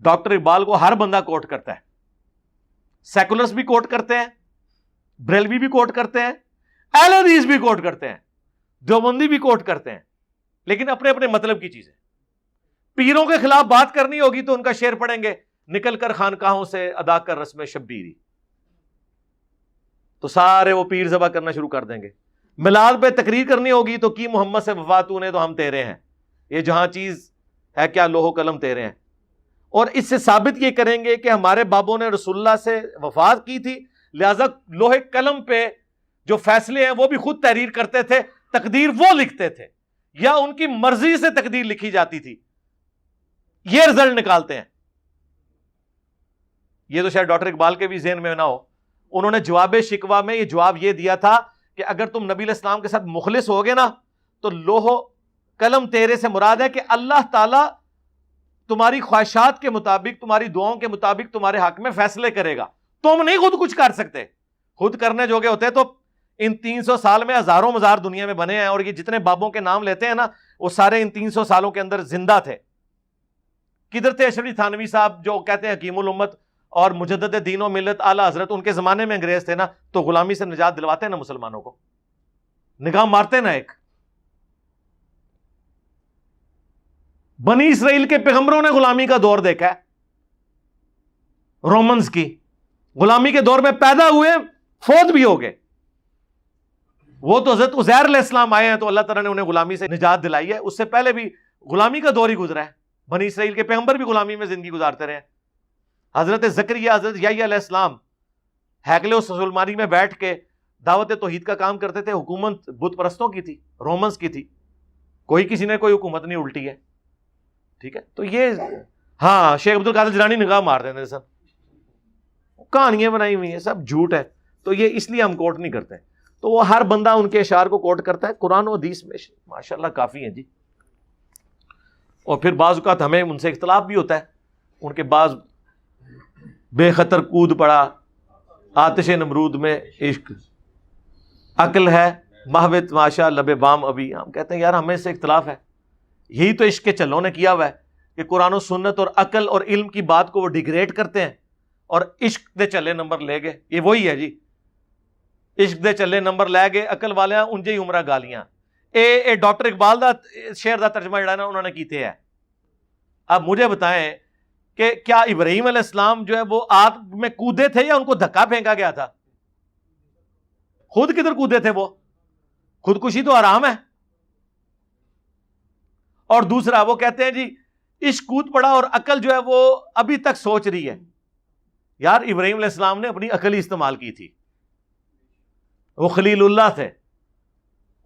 Doctor Iqbal کو ہر بندہ کوٹ کرتا ہے، سیکولرز بھی کوٹ کرتے ہیں، بریلوی بھی کوٹ کرتے ہیں، اہل حدیث بھی کوٹ کرتے ہیں، دیوبندی بھی کوٹ کرتے ہیں، لیکن اپنے اپنے مطلب کی چیزیں. پیروں کے خلاف بات کرنی ہوگی تو ان کا شعر پڑھیں گے، نکل کر خانقاہوں سے ادا کر رسم شبیری، تو سارے وہ پیر ذبح کرنا شروع کر دیں گے. میلاد پہ تقریر کرنی ہوگی تو کی محمد سے وفا تو نے تو ہم تیرے ہیں، یہ جہاں چیز ہے کیا لوح و قلم تیرے ہیں. اور اس سے ثابت یہ کریں گے کہ ہمارے بابوں نے رسول اللہ سے وفات کی تھی، لہذا لوح قلم پہ جو فیصلے ہیں وہ بھی خود تحریر کرتے تھے، تقدیر وہ لکھتے تھے یا ان کی مرضی سے تقدیر لکھی جاتی تھی. یہ رزلٹ نکالتے ہیں. یہ تو شاید ڈاکٹر اقبال کے بھی ذہن میں نہ ہو. انہوں نے جواب شکوہ میں یہ جواب یہ دیا تھا کہ اگر تم نبی علیہ السلام کے ساتھ مخلص ہوگے نا تو لوح و قلم تیرے سے مراد ہے کہ اللہ تعالیٰ تمہاری خواہشات کے مطابق، تمہاری دعاؤں کے مطابق تمہارے حق میں فیصلے کرے گا. تم نہیں خود کچھ کر سکتے. خود کرنے جوگے ہوتے تو ان 300 سال میں ہزاروں مزار دنیا میں بنے ہیں، اور یہ جتنے بابوں کے نام لیتے ہیں نا وہ سارے ان 300 سالوں کے اندر زندہ تھے. کدھر تھے اشرف تھانوی صاحب جو کہتے ہیں حکیم الامت اور مجدد دین و ملت اعلیٰ حضرت؟ ان کے زمانے میں انگریز تھے نا، تو غلامی سے نجات دلواتے ہیں نا مسلمانوں کو، نگاہ مارتے نا. ایک بنی اسرائیل کے پیغمبروں نے غلامی کا دور دیکھا ہے، رومنز کی غلامی کے دور میں پیدا ہوئے، فوت بھی ہو گئے. وہ تو حضرت عزیر علیہ السلام آئے ہیں تو اللہ تعالیٰ نے انہیں غلامی سے نجات دلائی ہے. اس سے پہلے بھی غلامی کا دور ہی گزرا ہے. بنی اسرائیل کے پیغمبر بھی غلامی میں زندگی گزارتے رہے ہیں. حضرت زکریا، حضرت یحییٰ علیہ السلام ہیکل سلیمانی میں بیٹھ کے دعوت توحید کا کام کرتے تھے. حکومت بت پرستوں کی تھی، رومنز کی تھی. کوئی کسی نے کوئی حکومت نہیں الٹی ہے. ٹھیک ہے، تو یہ ہاں شیخ عبد القادر جیلانی نگاہ مار دیتے سب، کہانیاں بنائی ہوئی ہیں، سب جھوٹ ہے. تو یہ اس لیے ہم کوٹ نہیں کرتے. تو وہ ہر بندہ ان کے اشعار کو کوٹ کرتا ہے. قرآن و حدیث میں ماشاءاللہ کافی ہیں جی. اور پھر بعض اوقات ہمیں ان سے اختلاف بھی ہوتا ہے. ان کے بعض بے خطر کود پڑا آتش نمرود میں عشق، عقل ہے محو تماشا لب بام ابھی. ہم کہتے ہیں یار ہمیں اس سے اختلاف ہے. یہی تو عشق کے چلوں نے کیا ہوا ہے کہ قرآن و سنت اور عقل اور علم کی بات کو وہ ڈیگریڈ کرتے ہیں اور عشق دے چلے نمبر لے گئے. یہ وہی ہے جی، عشق دے چلے نمبر لے گئے عقل والے انجے ہی عمرہ گالیاں. اے ڈاکٹر اقبال دا شعر دا ترجمہ جڑا نا انہوں نے کیتے ہے. اب مجھے بتائیں کہ کیا ابراہیم علیہ السلام جو ہے وہ آگ میں کودے تھے یا ان کو دھکا پھینکا گیا تھا؟ خود کدھر کودے تھے؟ وہ خودکشی تو حرام ہے. اور دوسرا وہ کہتے ہیں جی عشق کود پڑا اور عقل جو ہے وہ ابھی تک سوچ رہی ہے. یار ابراہیم علیہ السلام نے اپنی عقل ہی استعمال کی تھی. وہ خلیل اللہ تھے.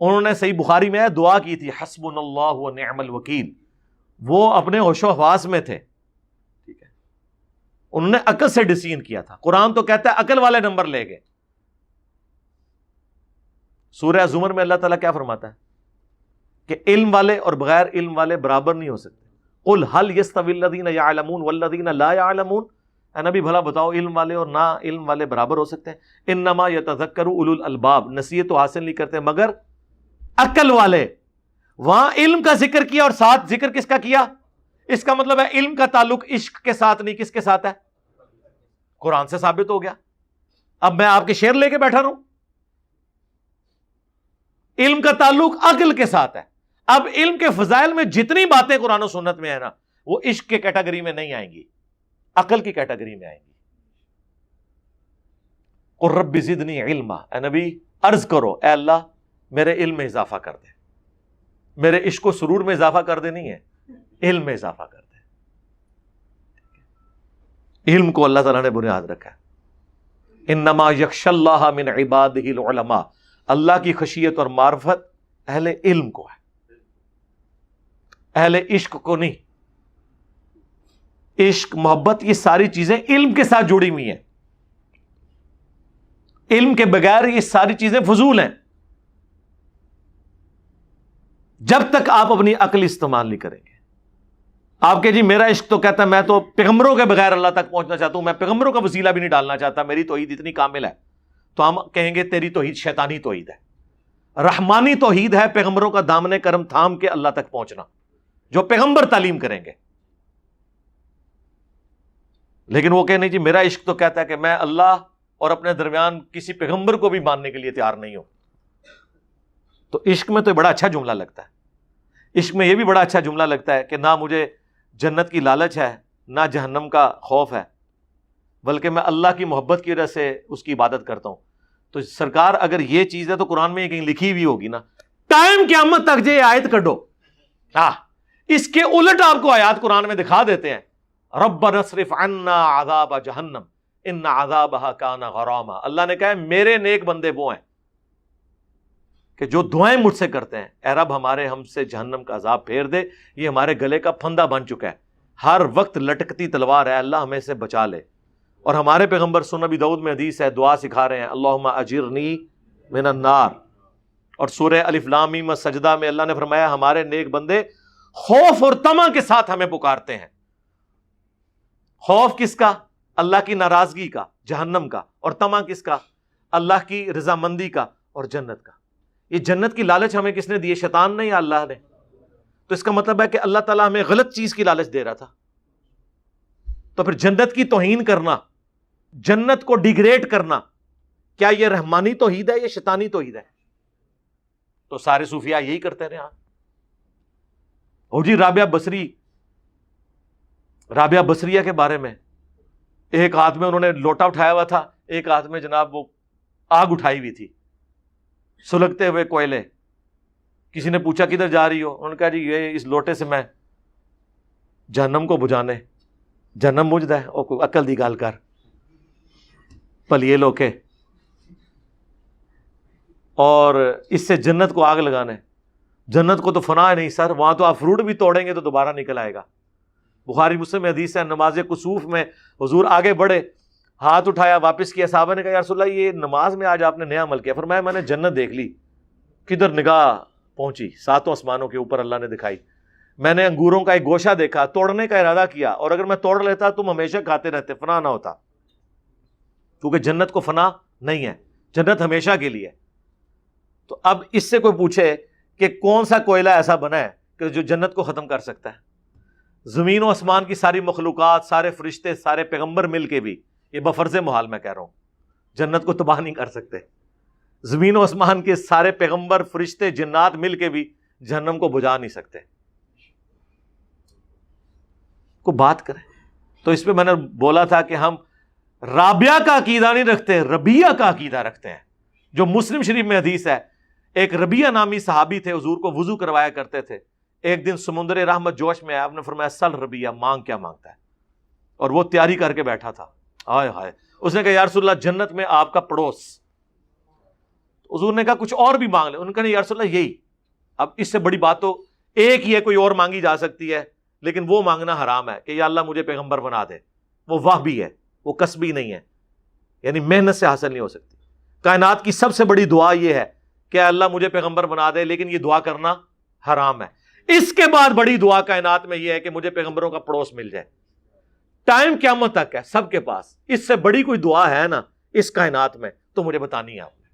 انہوں نے صحیح بخاری میں دعا کی تھی حسبنا اللہ و نعم الوکیل. وہ اپنے ہوش و حواس میں تھے. ٹھیک ہے، انہوں نے عقل سے ڈسیزن کیا تھا. قرآن تو کہتا ہے عقل والے نمبر لے گئے. سورہ زمر میں اللہ تعالیٰ کیا فرماتا ہے کہ علم والے اور بغیر علم والے برابر نہیں ہو سکتے. قل هل يستوي الذين يعلمون والذين لا يعلمون. اے نبی بھلا بتاؤ علم والے اور نا علم والے برابر ہو سکتے ہیں؟ انما يتذكر اولو الالباب. نصیحت تو حاصل نہیں کرتے مگر عقل والے. وہاں علم کا ذکر کیا اور ساتھ ذکر کس کا کیا؟ اس کا مطلب ہے علم کا تعلق عشق کے ساتھ نہیں، کس کے ساتھ ہے؟ قرآن سے ثابت ہو گیا. اب میں آپ کے شعر لے کے بیٹھا رہوں؟ علم کا تعلق عقل کے ساتھ ہے. اب علم کے فضائل میں جتنی باتیں قرآن و سنت میں ہے نا وہ عشق کے کیٹیگری میں نہیں آئیں گی، عقل کی کیٹیگری میں آئیں گی. قل رب زدنی علما. اے نبی عرض کرو اے اللہ میرے علم میں اضافہ کر دے. میرے عشق و سرور میں اضافہ کر دے نہیں ہے، علم میں اضافہ کر دے. علم کو اللہ تعالیٰ نے بنیاد رکھا ہے. انما یخشی اللہ من عبادہ العلماء. اللہ کی خشیت اور معرفت اہل علم کو ہے، اہل عشق کو نہیں. عشق، محبت، یہ ساری چیزیں علم کے ساتھ جڑی ہوئی ہیں. علم کے بغیر یہ ساری چیزیں فضول ہیں جب تک آپ اپنی عقل استعمال نہیں کریں گے. آپ کے جی میرا عشق تو کہتا ہے میں تو پیغمبروں کے بغیر اللہ تک پہنچنا چاہتا ہوں، میں پیغمبروں کا وسیلہ بھی نہیں ڈالنا چاہتا، میری توحید اتنی کامل ہے. تو ہم کہیں گے تیری توحید شیطانی توحید ہے. رحمانی توحید ہے پیغمبروں کا دامن کرم تھام کے اللہ تک پہنچنا، جو پیغمبر تعلیم کریں گے. لیکن وہ کہ نہیں جی میرا عشق تو کہتا ہے کہ میں اللہ اور اپنے درمیان کسی پیغمبر کو بھی ماننے کے لیے تیار نہیں ہوں. تو عشق میں تو بڑا اچھا جملہ لگتا ہے. عشق میں یہ بھی بڑا اچھا جملہ لگتا ہے کہ نہ مجھے جنت کی لالچ ہے نہ جہنم کا خوف ہے، بلکہ میں اللہ کی محبت کی وجہ سے اس کی عبادت کرتا ہوں. تو سرکار اگر یہ چیز ہے تو قرآن میں یہ کہیں لکھی ہوئی ہوگی نا. ٹائم قیامت تک جو آیت کڈو، اس کے الٹ آپ کو آیات قرآن میں دکھا دیتے ہیں. ربنا اصرف عنا عذاب جہنم ان عذابها کان غراما. اللہ نے کہا ہے میرے نیک بندے وہ ہیں کہ جو دعائیں مجھ سے کرتے ہیں، اے رب ہم سے جہنم کا عذاب پھیر دے، یہ ہمارے گلے کا پھندا بن چکا ہے، ہر وقت لٹکتی تلوار ہے، اللہ ہمیں سے بچا لے. اور ہمارے پیغمبر سنن نبی داؤد میں حدیث ہے، دعا سکھا رہے ہیں اللہم اجرنی من النار. اور سورہ الف لام میم سجدہ میں اللہ نے فرمایا ہمارے نیک بندے خوف اور طمع کے ساتھ ہمیں پکارتے ہیں. خوف کس کا؟ اللہ کی ناراضگی کا، جہنم کا. اور طمع کس کا؟ اللہ کی رضامندی کا اور جنت کا. یہ جنت کی لالچ ہمیں کس نے دی؟ شیطان نے یا اللہ نے؟ تو اس کا مطلب ہے کہ اللہ تعالیٰ ہمیں غلط چیز کی لالچ دے رہا تھا. تو پھر جنت کی توہین کرنا، جنت کو ڈیگریڈ کرنا، کیا یہ رحمانی توحید ہے یا شیطانی توحید ہے؟ تو سارے صوفیاء یہی کرتے رہے. اور جی رابعہ بصریہ کے بارے میں ایک ہاتھ میں انہوں نے لوٹا اٹھایا ہوا تھا، ایک ہاتھ میں جناب وہ آگ اٹھائی ہوئی تھی، سلگتے ہوئے کوئلے. کسی نے پوچھا کدھر جا رہی ہو؟ انہوں نے کہا جی یہ اس لوٹے سے میں جہنم کو بجھانے. جہنم بجھدا ہے؟ او عقل دی گل کر پلیے لوکے. اور اس سے جنت کو آگ لگانے. جنت کو تو فنا ہے نہیں سر، وہاں تو آپ فروٹ بھی توڑیں گے تو دوبارہ نکل آئے گا. بخاری مسلم میں حدیث ہے، نماز کسوف میں حضور آگے بڑھے، ہاتھ اٹھایا، واپس کیا. صحابہ نے کہا یا رسول اللہ یہ نماز میں آج آپ نے نیا عمل کیا. فرمایا میں نے جنت دیکھ لی. کدھر نگاہ پہنچی؟ ساتوں آسمانوں کے اوپر اللہ نے دکھائی. میں نے انگوروں کا ایک گوشہ دیکھا، توڑنے کا ارادہ کیا، اور اگر میں توڑ لیتا تم ہمیشہ کھاتے رہتے، فنا نہ ہوتا. کیونکہ جنت کو فنا نہیں ہے، جنت ہمیشہ کے لیے. تو اب اس سے کوئی پوچھے کہ کون سا کوئلہ ایسا بنا ہے کہ جو جنت کو ختم کر سکتا ہے؟ زمین و آسمان کی ساری مخلوقات، سارے فرشتے، سارے پیغمبر مل کے بھی، یہ بفرض محال میں کہہ رہا ہوں، جنت کو تباہ نہیں کر سکتے. زمین و آسمان کے سارے پیغمبر، فرشتے، جنات مل کے بھی جہنم کو بجھا نہیں سکتے. کو بات کریں تو اس پہ میں نے بولا تھا کہ ہم رابعہ کا عقیدہ نہیں رکھتے، ربیہ کا عقیدہ رکھتے ہیں. جو مسلم شریف میں حدیث ہے، ایک ربیہ نامی صحابی تھے، حضور کو وضو کروایا کرتے تھے. ایک دن سمندر رحمت جوش میں آیا، آپ نے فرمایا سل ربیہ، مانگ کیا مانگتا ہے؟ اور وہ تیاری کر کے بیٹھا تھا. ہائے ہائے. اس نے کہا یا رسول اللہ جنت میں آپ کا پڑوس. حضور نے کہا کچھ اور بھی مانگ لے. انہوں نے کہا یا رسول اللہ یہی. اب اس سے بڑی بات تو ایک ہی ہے، کوئی اور مانگی جا سکتی ہے، لیکن وہ مانگنا حرام ہے کہ یا اللہ مجھے پیغمبر بنا دے. وہ واہ بھی ہے، وہ کسبی نہیں ہے، یعنی محنت سے حاصل نہیں ہو سکتی. کائنات کی سب سے بڑی دعا یہ ہے کہ اللہ مجھے پیغمبر بنا دے، لیکن یہ دعا کرنا حرام ہے. اس کے بعد بڑی دعا کائنات میں یہ ہے کہ مجھے پیغمبروں کا پڑوس مل جائے. ٹائم قیامت تک ہے سب کے پاس. اس سے بڑی کوئی دعا ہے نا اس کائنات میں تو مجھے بتانی ہے آپ نے.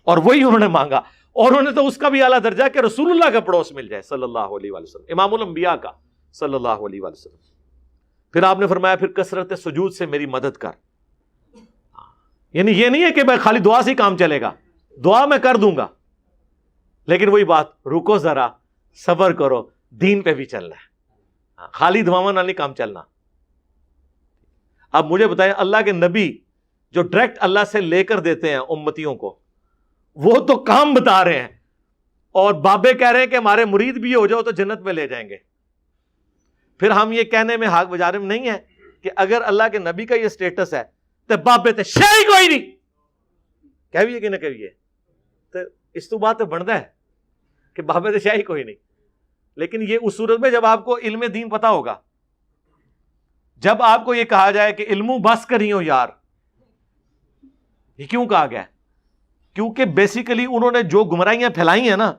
اور وہی انہوں نے مانگا، اور انہوں نے تو اس کا بھی اعلیٰ درجہ کہ رسول اللہ کا پڑوس مل جائے صلی اللہ علیہ وآلہ وسلم، امام الانبیاء کا صلی اللہ علیہ وآلہ وسلم. پھر آپ نے فرمایا پھر کثرت سجود سے میری مدد کر. یعنی یہ نہیں ہے کہ میں خالی دعا سے ہی کام چلے گا، دعا میں کر دوں گا، لیکن وہی بات، رکو ذرا، صبر کرو، دین پہ بھی چلنا ہے، خالی دعاواں نہ نہیں کام چلنا. اب مجھے بتائیں اللہ کے نبی جو ڈائریکٹ اللہ سے لے کر دیتے ہیں امتیوں کو، وہ تو کام بتا رہے ہیں، اور بابے کہہ رہے ہیں کہ ہمارے مرید بھی ہو جاؤ تو جنت میں لے جائیں گے. پھر ہم یہ کہنے میں حق بجانے میں نہیں ہے کہ اگر اللہ کے نبی کا یہ سٹیٹس ہے تو بابے تے شے کوئی نہیں کہویے کہ نہ کہویے، تو اس تو بات تو بنتا ہے کہ بابے تے شے کوئی نہیں. لیکن یہ اس صورت میں جب آپ کو علم دین پتا ہوگا، جب آپ کو یہ کہا جائے کہ علموں بس کری ہو یار. یہ کیوں کہا گیا؟ کیونکہ بیسیکلی انہوں نے جو گمراہیاں پھیلائی ہیں نا،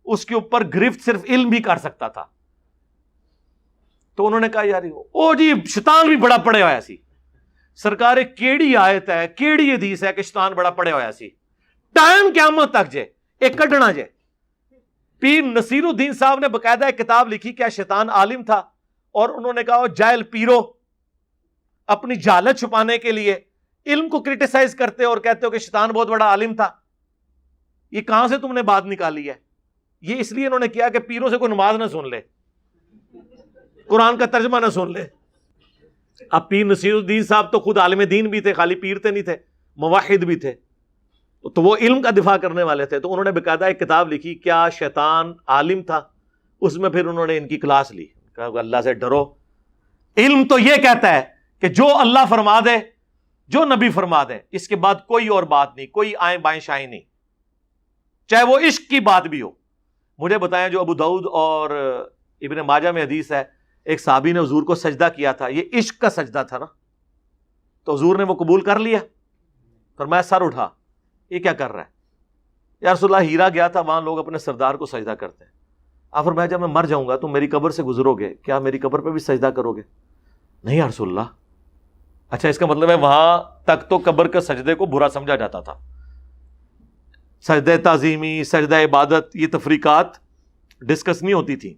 اس کے اوپر گرفت صرف علم بھی کر سکتا تھا. تو انہوں نے کہا یار او جی شیطان بھی بڑا پڑے ہویا سی. سرکار کیڑی آیت ہے، کیڑی حدیث ہے کہ شیطان بڑا پڑے ہویا سی؟ ٹائم قیامت تک جے ایک کڈنا جے. پیر نصیر الدین صاحب نے باقاعدہ ایک کتاب لکھی، کیا شیطان عالم تھا؟ اور انہوں نے کہا جاہل پیرو، اپنی جہالت چھپانے کے لیے علم کو کرٹیسائز کرتے ہو اور کہتے ہو کہ شیطان بہت بڑا عالم تھا. یہ کہاں سے تم نے بات نکالی ہے؟ یہ اس لیے انہوں نے کیا کہ پیروں سے کوئی نماز نہ سن لے، قرآن کا ترجمہ نہ سن لے. اب پیر نصیر الدین صاحب تو خود عالم دین بھی تھے، خالی پیر تے نہیں تھے، موحد بھی تھے، تو وہ علم کا دفاع کرنے والے تھے. تو انہوں نے باقاعدہ ایک کتاب لکھی، کیا شیطان عالم تھا؟ اس میں پھر انہوں نے ان کی کلاس لی، کہا کہ اللہ سے ڈرو. علم تو یہ کہتا ہے کہ جو اللہ فرما دے، جو نبی فرما دے، اس کے بعد کوئی اور بات نہیں، کوئی آئیں بائیں شائیں نہیں، چاہے وہ عشق کی بات بھی ہو. مجھے بتائیں، جو ابو داؤد اور ابن ماجہ میں حدیث ہے، ایک صحابی نے حضور کو سجدہ کیا تھا، یہ عشق کا سجدہ تھا نا، تو حضور نے وہ قبول کر لیا. فرمایا سر اٹھا، یہ کیا کر رہا ہے؟ یا رسول اللہ ہیرا گیا تھا، وہاں لوگ اپنے سردار کو سجدہ کرتے ہیں. آپ فرمایا جب میں مر جاؤں گا تم میری قبر سے گزرو گے، کیا میری قبر پہ بھی سجدہ کرو گے؟ نہیں یا رسول اللہ. اچھا، اس کا مطلب ہے وہاں تک تو قبر کے سجدے کو برا سمجھا جاتا تھا. سجدہ تعظیمی، سجدہ عبادت، یہ تفریقات ڈسکس نہیں ہوتی تھی.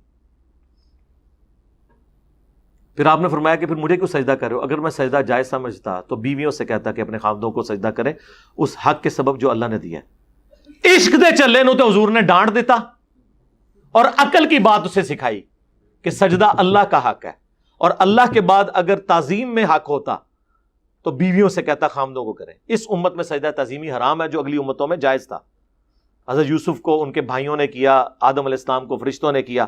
پھر آپ نے فرمایا کہ پھر مجھے کیوں سجدہ کرے ہو؟ اگر میں سجدہ جائز سمجھتا تو بیویوں سے کہتا کہ اپنے خاوندوں کو سجدہ کریں اس حق کے سبب جو اللہ نے دیا ہے. عشق دے چلے نو تو حضور نے ڈانٹ دیتا اور عقل کی بات اسے سکھائی کہ سجدہ اللہ کا حق ہے، اور اللہ کے بعد اگر تعظیم میں حق ہوتا تو بیویوں سے کہتا خاوندوں کو کریں. اس امت میں سجدہ تعظیمی حرام ہے، جو اگلی امتوں میں جائز تھا. حضرت یوسف کو ان کے بھائیوں نے کیا، آدم علیہ السلام کو فرشتوں نے کیا.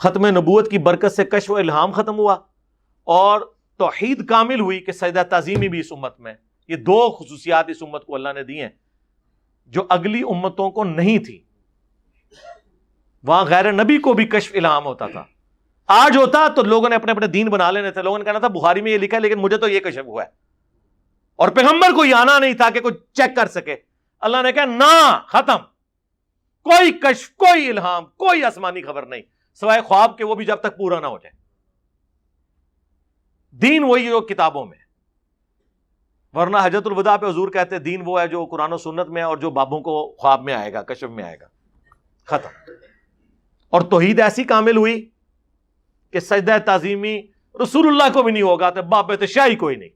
ختم نبوت کی برکت سے کشف و الہام ختم ہوا اور توحید کامل ہوئی کہ سجدہ تعظیمی بھی اس امت میں. یہ دو خصوصیات اس امت کو اللہ نے دی ہیں جو اگلی امتوں کو نہیں تھی. وہاں غیر نبی کو بھی کشف الہام ہوتا تھا. آج ہوتا تو لوگوں نے اپنے اپنے دین بنا لینے تھے. لوگوں نے کہنا تھا بخاری میں یہ لکھا ہے لیکن مجھے تو یہ کشف ہوا ہے، اور پیغمبر کو یہ آنا نہیں تھا کہ کوئی چیک کر سکے. اللہ نے کہا نہ، ختم، کوئی کشف، کوئی الہام، کوئی آسمانی خبر نہیں سوائے خواب کے، وہ بھی جب تک پورا نہ ہو جائے. دین وہی جو کتابوں میں، ورنہ حجۃ الوداع پہ حضور کہتے دین وہ ہے جو قرآن و سنت میں اور جو بابوں کو خواب میں آئے گا، کشف میں آئے گا. ختم. اور توحید ایسی کامل ہوئی کہ سجدہ تعظیمی رسول اللہ کو بھی نہیں ہوگا تو بابے تو شاہی کوئی نہیں.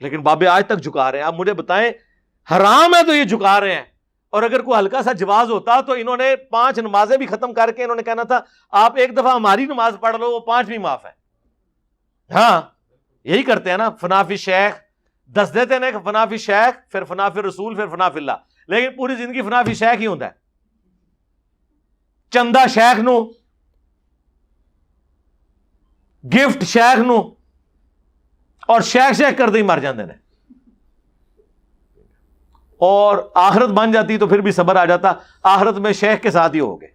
لیکن بابے آج تک جھکا رہے ہیں. آپ مجھے بتائیں، حرام ہے تو یہ جھکا رہے ہیں، اور اگر کوئی ہلکا سا جواز ہوتا تو انہوں نے 5 نمازیں بھی ختم کر کے انہوں نے کہنا تھا آپ ایک دفعہ ہماری نماز پڑھ لو، وہ 5 بھی معاف ہے. ہاں یہی کرتے ہیں نا، فنافی شیخ 10 دیتے ہیں، فنافی شیخ، پھر فنافی رسول، پھر فنافی اللہ، لیکن پوری زندگی فنافی شیخ ہی ہوتا ہے. چندہ شیخ نو، گفٹ شیخ نو، اور شیخ کر دے مر جاندے نے. اور آخرت بن جاتی تو پھر بھی صبر آ جاتا، آخرت میں شیخ کے ساتھ ہی ہو گئے.